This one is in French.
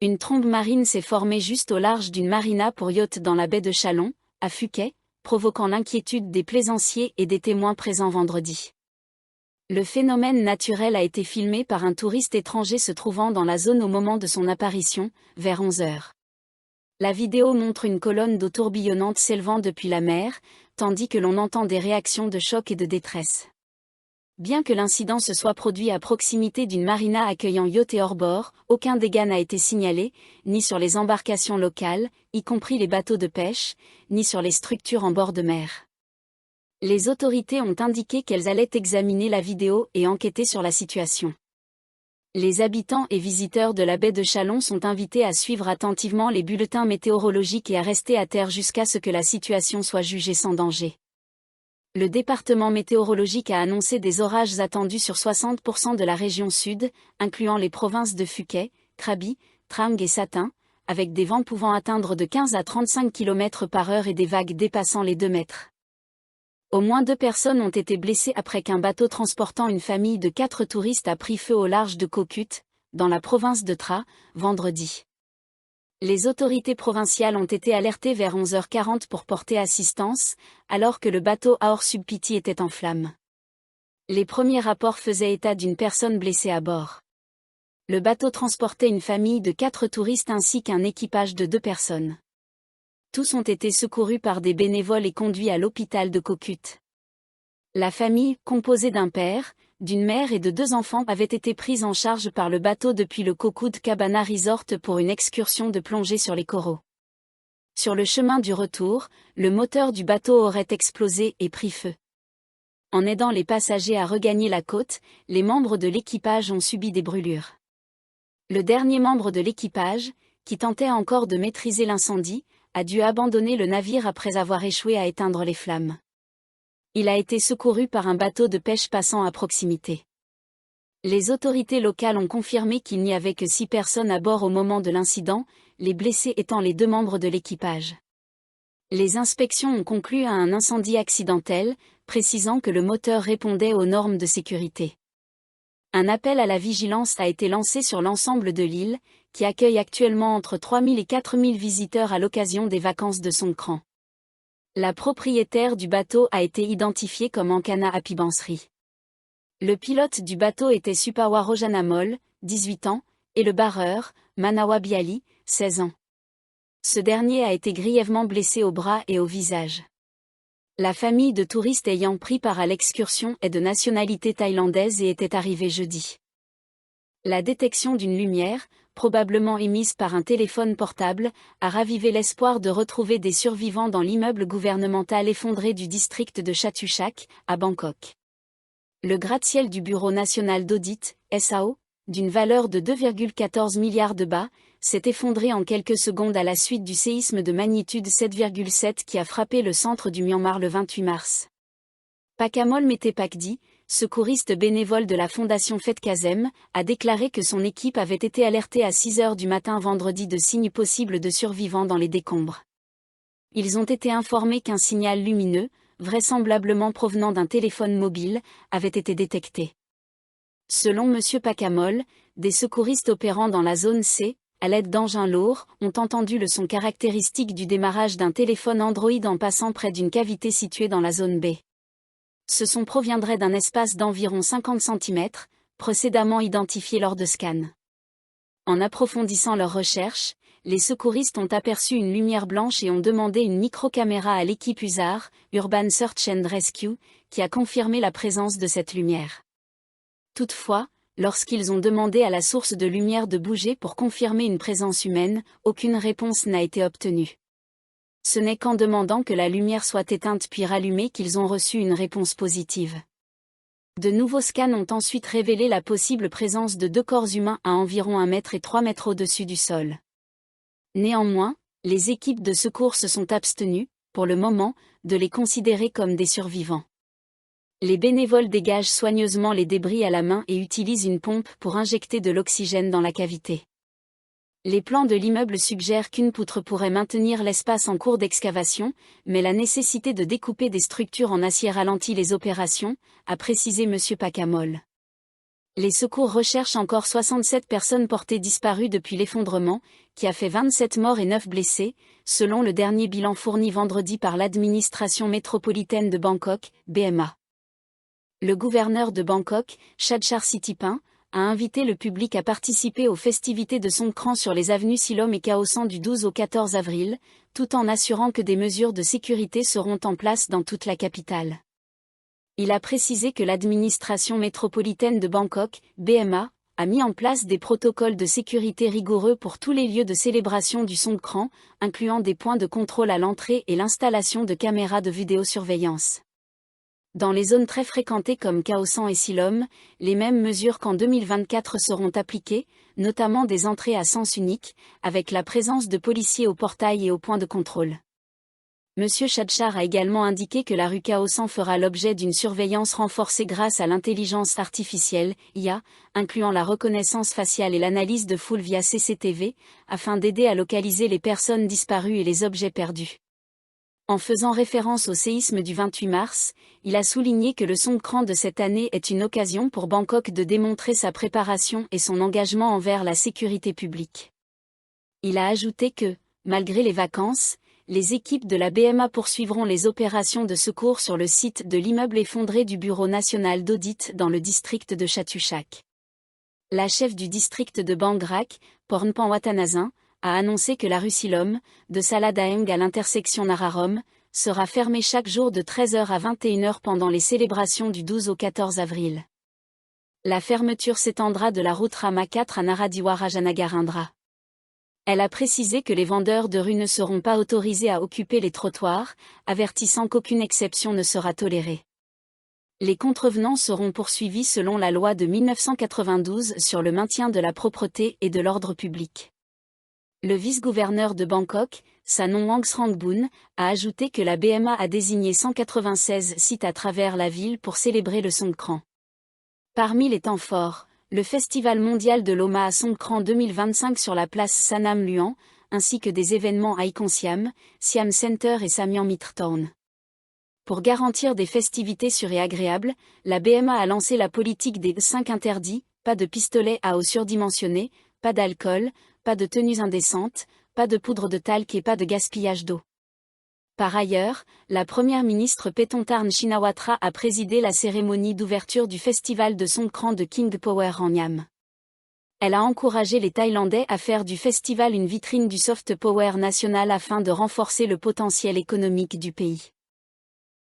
Une trombe marine s'est formée juste au large d'une marina pour yacht dans la baie de Chalon, à Phuket, provoquant l'inquiétude des plaisanciers et des témoins présents vendredi. Le phénomène naturel a été filmé par un touriste étranger se trouvant dans la zone au moment de son apparition, vers 11 heures. La vidéo montre une colonne d'eau tourbillonnante s'élevant depuis la mer, tandis que l'on entend des réactions de choc et de détresse. Bien que l'incident se soit produit à proximité d'une marina accueillant yacht et hors-bord, aucun dégât n'a été signalé, ni sur les embarcations locales, y compris les bateaux de pêche, ni sur les structures en bord de mer. Les autorités ont indiqué qu'elles allaient examiner la vidéo et enquêter sur la situation. Les habitants et visiteurs de la baie de Chalon sont invités à suivre attentivement les bulletins météorologiques et à rester à terre jusqu'à ce que la situation soit jugée sans danger. Le département météorologique a annoncé des orages attendus sur 60% de la région sud, incluant les provinces de Phuket, Krabi, Trang et Satun, avec des vents pouvant atteindre de 15 à 35 km/h et des vagues dépassant les 2 mètres. Au moins 2 personnes ont été blessées après qu'un bateau transportant une famille de 4 touristes a pris feu au large de Koh Kut, dans la province de Tra, vendredi. Les autorités provinciales ont été alertées vers 11h40 pour porter assistance, alors que le bateau Aor Subpiti était en flammes. Les premiers rapports faisaient état d'une personne blessée à bord. Le bateau transportait une famille de 4 touristes ainsi qu'un équipage de 2 personnes. Tous ont été secourus par des bénévoles et conduits à l'hôpital de Koh Kut. La famille, composée d'un père, d'une mère et de 2 enfants, avait été prise en charge par le bateau depuis le Koh Kut Cabana Resort pour une excursion de plongée sur les coraux. Sur le chemin du retour, le moteur du bateau aurait explosé et pris feu. En aidant les passagers à regagner la côte, les membres de l'équipage ont subi des brûlures. Le dernier membre de l'équipage, qui tentait encore de maîtriser l'incendie, a dû abandonner le navire après avoir échoué à éteindre les flammes. Il a été secouru par un bateau de pêche passant à proximité. Les autorités locales ont confirmé qu'il n'y avait que 6 personnes à bord au moment de l'incident, les blessés étant les 2 membres de l'équipage. Les inspections ont conclu à un incendie accidentel, précisant que le moteur répondait aux normes de sécurité. Un appel à la vigilance a été lancé sur l'ensemble de l'île, qui accueille actuellement entre 3000 et 4000 visiteurs à l'occasion des vacances de Songkran. La propriétaire du bateau a été identifiée comme Ankana Apibansri. Le pilote du bateau était Supawa Rojanamol, 18 ans, et le barreur, Manawa Biali, 16 ans. Ce dernier a été grièvement blessé au bras et au visage. La famille de touristes ayant pris part à l'excursion est de nationalité thaïlandaise et était arrivée jeudi. La détection d'une lumière, probablement émise par un téléphone portable, a ravivé l'espoir de retrouver des survivants dans l'immeuble gouvernemental effondré du district de Chatuchak, à Bangkok. Le gratte-ciel du Bureau national d'audit, SAO, d'une valeur de 2,14 milliards de bahts, s'est effondré en quelques secondes à la suite du séisme de magnitude 7,7 qui a frappé le centre du Myanmar le 28 mars. Pakamol Metepakdi, secouriste bénévole de la fondation Feth Kazem, a déclaré que son équipe avait été alertée à 6 heures du matin vendredi de signes possibles de survivants dans les décombres. Ils ont été informés qu'un signal lumineux, vraisemblablement provenant d'un téléphone mobile, avait été détecté. Selon M. Pakamol, des secouristes opérant dans la zone C, à l'aide d'engins lourds, ont entendu le son caractéristique du démarrage d'un téléphone Android en passant près d'une cavité située dans la zone B. Ce son proviendrait d'un espace d'environ 50 cm, précédemment identifié lors de scans. En approfondissant leurs recherches, les secouristes ont aperçu une lumière blanche et ont demandé une microcaméra à l'équipe USAR, Urban Search and Rescue, qui a confirmé la présence de cette lumière. Toutefois, lorsqu'ils ont demandé à la source de lumière de bouger pour confirmer une présence humaine, aucune réponse n'a été obtenue. Ce n'est qu'en demandant que la lumière soit éteinte puis rallumée qu'ils ont reçu une réponse positive. De nouveaux scans ont ensuite révélé la possible présence de 2 corps humains à environ 1 mètre et 3 mètres au-dessus du sol. Néanmoins, les équipes de secours se sont abstenues, pour le moment, de les considérer comme des survivants. Les bénévoles dégagent soigneusement les débris à la main et utilisent une pompe pour injecter de l'oxygène dans la cavité. Les plans de l'immeuble suggèrent qu'une poutre pourrait maintenir l'espace en cours d'excavation, mais la nécessité de découper des structures en acier ralentit les opérations, a précisé M. Pakamol. Les secours recherchent encore 67 personnes portées disparues depuis l'effondrement, qui a fait 27 morts et 9 blessés, selon le dernier bilan fourni vendredi par l'administration métropolitaine de Bangkok, BMA. Le gouverneur de Bangkok, Chadchar Sitipin, a invité le public à participer aux festivités de Songkran sur les avenues Silom et Khao San du 12 au 14 avril, tout en assurant que des mesures de sécurité seront en place dans toute la capitale. Il a précisé que l'administration métropolitaine de Bangkok, BMA, a mis en place des protocoles de sécurité rigoureux pour tous les lieux de célébration du Songkran, incluant des points de contrôle à l'entrée et l'installation de caméras de vidéosurveillance. Dans les zones très fréquentées comme Khao San et Silom, les mêmes mesures qu'en 2024 seront appliquées, notamment des entrées à sens unique, avec la présence de policiers au portail et au point de contrôle. M. Chadchar a également indiqué que la rue Khao San fera l'objet d'une surveillance renforcée grâce à l'intelligence artificielle, IA, incluant la reconnaissance faciale et l'analyse de foule via CCTV, afin d'aider à localiser les personnes disparues et les objets perdus. En faisant référence au séisme du 28 mars, il a souligné que le Songkran de cette année est une occasion pour Bangkok de démontrer sa préparation et son engagement envers la sécurité publique. Il a ajouté que, malgré les vacances, les équipes de la BMA poursuivront les opérations de secours sur le site de l'immeuble effondré du Bureau national d'audit dans le district de Chatuchak. La chef du district de Bangrak, Pornpan Watanazin, a annoncé que la rue Silom, de Saladaeng à l'intersection Nararom, sera fermée chaque jour de 13h à 21h pendant les célébrations du 12 au 14 avril. La fermeture s'étendra de la route Rama 4 à Naradiwar à Janagarindra. Elle a précisé que les vendeurs de rue ne seront pas autorisés à occuper les trottoirs, avertissant qu'aucune exception ne sera tolérée. Les contrevenants seront poursuivis selon la loi de 1992 sur le maintien de la propreté et de l'ordre public. Le vice-gouverneur de Bangkok, Sanon Angsrangbun, a ajouté que la BMA a désigné 196 sites à travers la ville pour célébrer le Songkran. Parmi les temps forts, le Festival mondial de l'Oma à Songkran 2025 sur la place Sanam Luang, ainsi que des événements à Icon Siam, Siam Center et Samyang Midtown. Pour garantir des festivités sûres et agréables, la BMA a lancé la politique des 5 interdits, pas de pistolets à eau surdimensionnés, pas d'alcool, pas de tenues indécentes, pas de poudre de talc et pas de gaspillage d'eau. Par ailleurs, la première ministre Paetongtarn Shinawatra a présidé la cérémonie d'ouverture du festival de Songkran de King Power en Niam. Elle a encouragé les Thaïlandais à faire du festival une vitrine du soft power national afin de renforcer le potentiel économique du pays.